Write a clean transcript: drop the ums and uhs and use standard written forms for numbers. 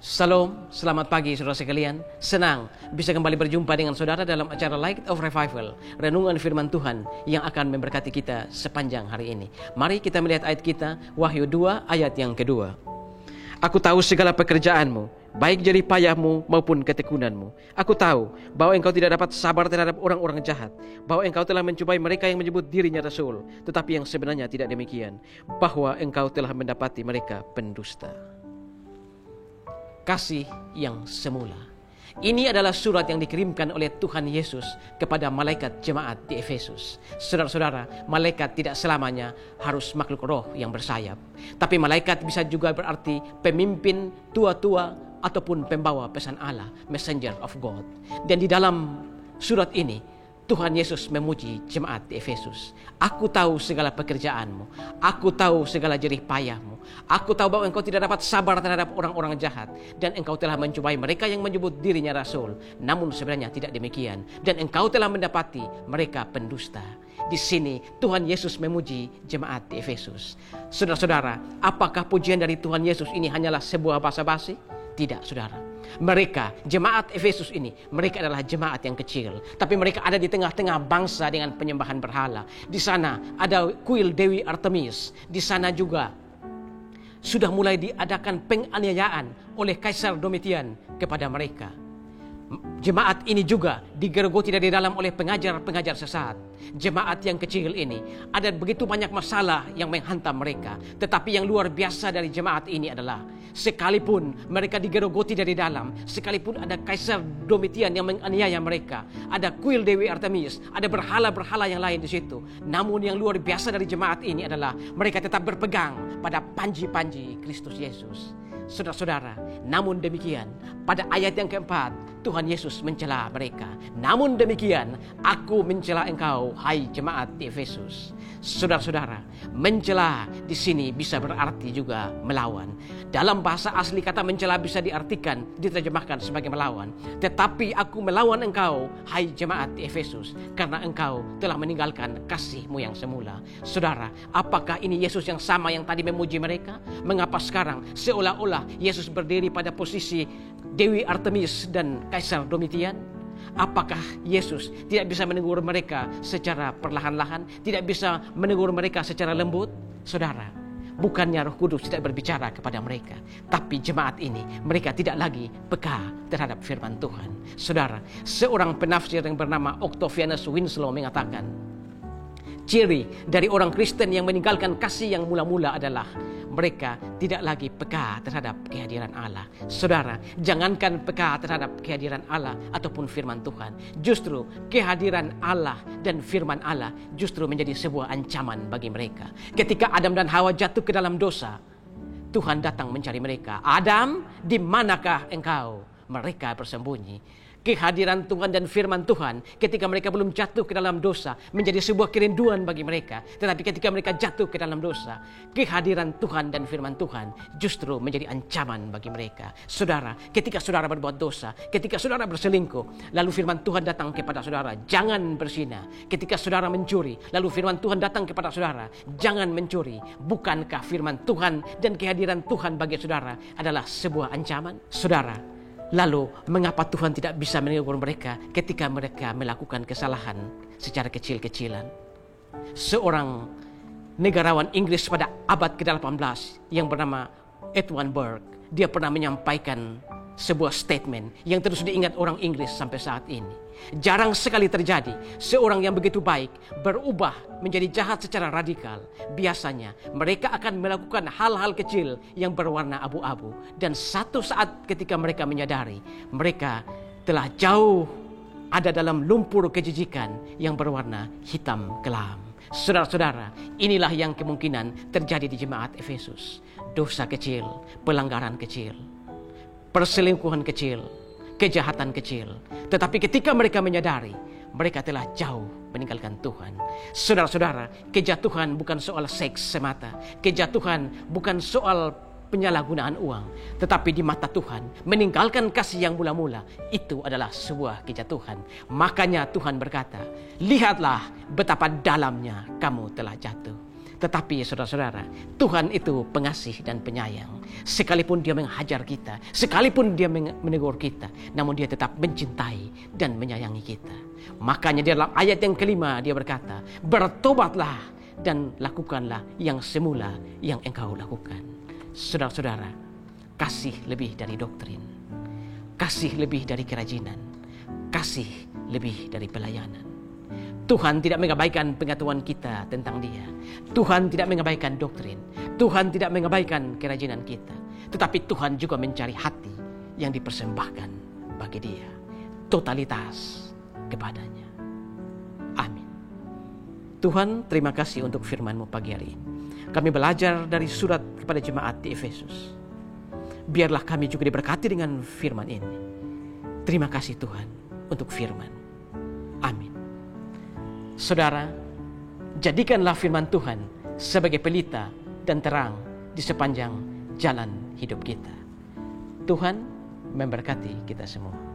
Salam, selamat pagi saudara sekalian. Senang bisa kembali berjumpa dengan saudara dalam acara Light of Revival, renungan firman Tuhan yang akan memberkati kita sepanjang hari ini. Mari kita melihat ayat kita, Wahyu 2 ayat yang kedua. Aku tahu segala pekerjaanmu, baik jerih payahmu maupun ketekunanmu. Aku tahu bahwa engkau tidak dapat sabar terhadap orang-orang jahat, bahwa engkau telah mencobai mereka yang menyebut dirinya rasul, tetapi yang sebenarnya tidak demikian, bahwa engkau telah mendapati mereka pendusta. Kasih yang semula. Ini adalah surat yang dikirimkan oleh Tuhan Yesus kepada malaikat jemaat di Efesus. Saudara-saudara, malaikat tidak selamanya harus makhluk roh yang bersayap. Tapi malaikat bisa juga berarti pemimpin tua-tua ataupun pembawa pesan Allah, messenger of God. Dan di dalam surat ini, Tuhan Yesus memuji jemaat di Efesus. Aku tahu segala pekerjaanmu. Aku tahu segala jerih payahmu. Aku tahu bahwa engkau tidak dapat sabar terhadap orang-orang jahat. Dan engkau telah mencobai mereka yang menyebut dirinya rasul. Namun sebenarnya tidak demikian. Dan engkau telah mendapati mereka pendusta. Di sini Tuhan Yesus memuji jemaat di Efesus. Saudara-saudara, apakah pujian dari Tuhan Yesus ini hanyalah sebuah basa-basi? Tidak, saudara. Mereka, jemaat Efesus ini, mereka adalah jemaat yang kecil. Tapi mereka ada di tengah-tengah bangsa dengan penyembahan berhala. Di sana ada kuil Dewi Artemis. Di sana juga sudah mulai diadakan penganiayaan oleh Kaisar Domitian kepada mereka. Jemaat ini juga digerogoti dari dalam oleh pengajar-pengajar sesat. Jemaat yang kecil ini ada begitu banyak masalah yang menghantam mereka. Tetapi yang luar biasa dari jemaat ini adalah sekalipun mereka digerogoti dari dalam, sekalipun ada Kaisar Domitian yang menganiaya mereka, ada kuil Dewi Artemis, ada berhala-berhala yang lain di situ. Namun yang luar biasa dari jemaat ini adalah mereka tetap berpegang pada panji-panji Kristus Yesus. Saudara-saudara, namun demikian, pada ayat yang keempat, Tuhan Yesus mencela mereka. Namun demikian, aku mencela engkau, hai jemaat di Efesus. Saudara-saudara, mencela di sini bisa berarti juga melawan. Dalam bahasa asli kata mencela bisa diartikan, diterjemahkan sebagai melawan. Tetapi aku melawan engkau, hai jemaat di Efesus, karena engkau telah meninggalkan kasihmu yang semula. Saudara, apakah ini Yesus yang sama yang tadi memuji mereka? Mengapa sekarang seolah-olah Yesus berdiri pada posisi Dewi Artemis dan Kaisar Domitian? Apakah Yesus tidak bisa menegur mereka secara perlahan-lahan? Tidak bisa menegur mereka secara lembut? Saudara, bukannya Roh Kudus tidak berbicara kepada mereka, tapi jemaat ini mereka tidak lagi peka terhadap firman Tuhan. Saudara, seorang penafsir yang bernama Octavianus Winslow mengatakan, ciri dari orang Kristen yang meninggalkan kasih yang mula-mula adalah mereka tidak lagi peka terhadap kehadiran Allah. Saudara, jangankan peka terhadap kehadiran Allah ataupun firman Tuhan. Justru kehadiran Allah dan firman Allah justru menjadi sebuah ancaman bagi mereka. Ketika Adam dan Hawa jatuh ke dalam dosa, Tuhan datang mencari mereka. Adam, di manakah engkau? Mereka bersembunyi. Kehadiran Tuhan dan firman Tuhan ketika mereka belum jatuh ke dalam dosa menjadi sebuah kerinduan bagi mereka. Tetapi ketika mereka jatuh ke dalam dosa, kehadiran Tuhan dan firman Tuhan justru menjadi ancaman bagi mereka. Saudara, ketika saudara berbuat dosa, ketika saudara berselingkuh, lalu firman Tuhan datang kepada saudara, jangan berzina. Ketika saudara mencuri, lalu firman Tuhan datang kepada saudara, jangan mencuri. Bukankah firman Tuhan dan kehadiran Tuhan bagi saudara adalah sebuah ancaman? Saudara, lalu mengapa Tuhan tidak bisa menegur mereka ketika mereka melakukan kesalahan secara kecil-kecilan? Seorang negarawan Inggris pada abad ke-18 yang bernama Edwin Burke, dia pernah menyampaikan sebuah statement yang terus diingat orang Inggris sampai saat ini. Jarang sekali terjadi seorang yang begitu baik berubah menjadi jahat secara radikal. Biasanya mereka akan melakukan hal-hal kecil yang berwarna abu-abu, dan satu saat ketika mereka menyadari mereka telah jauh ada dalam lumpur kejijikan yang berwarna hitam kelam. Saudara-saudara, inilah yang kemungkinan terjadi di jemaat Efesus. Dosa kecil, pelanggaran kecil, perselingkuhan kecil, kejahatan kecil. Tetapi ketika mereka menyadari, mereka telah jauh meninggalkan Tuhan. Saudara-saudara, kejatuhan bukan soal seks semata. Kejatuhan bukan soal penyalahgunaan uang. Tetapi di mata Tuhan, meninggalkan kasih yang mula-mula, itu adalah sebuah kejatuhan. Makanya Tuhan berkata, lihatlah betapa dalamnya kamu telah jatuh. Tetapi saudara-saudara, Tuhan itu pengasih dan penyayang. Sekalipun dia menghajar kita, sekalipun dia menegur kita, namun dia tetap mencintai dan menyayangi kita. Makanya di dalam ayat yang kelima dia berkata, bertobatlah dan lakukanlah yang semula yang engkau lakukan. Saudara-saudara, kasih lebih dari doktrin, kasih lebih dari kerajinan, kasih lebih dari pelayanan. Tuhan tidak mengabaikan pengetahuan kita tentang Dia. Tuhan tidak mengabaikan doktrin. Tuhan tidak mengabaikan kerajinan kita. Tetapi Tuhan juga mencari hati yang dipersembahkan bagi Dia. Totalitas kepadanya. Amin. Tuhan, terima kasih untuk firman-Mu pagi hari ini. Kami belajar dari surat kepada jemaat di Efesus. Biarlah kami juga diberkati dengan firman ini. Terima kasih Tuhan untuk firman. Amin. Saudara, jadikanlah firman Tuhan sebagai pelita dan terang di sepanjang jalan hidup kita. Tuhan memberkati kita semua.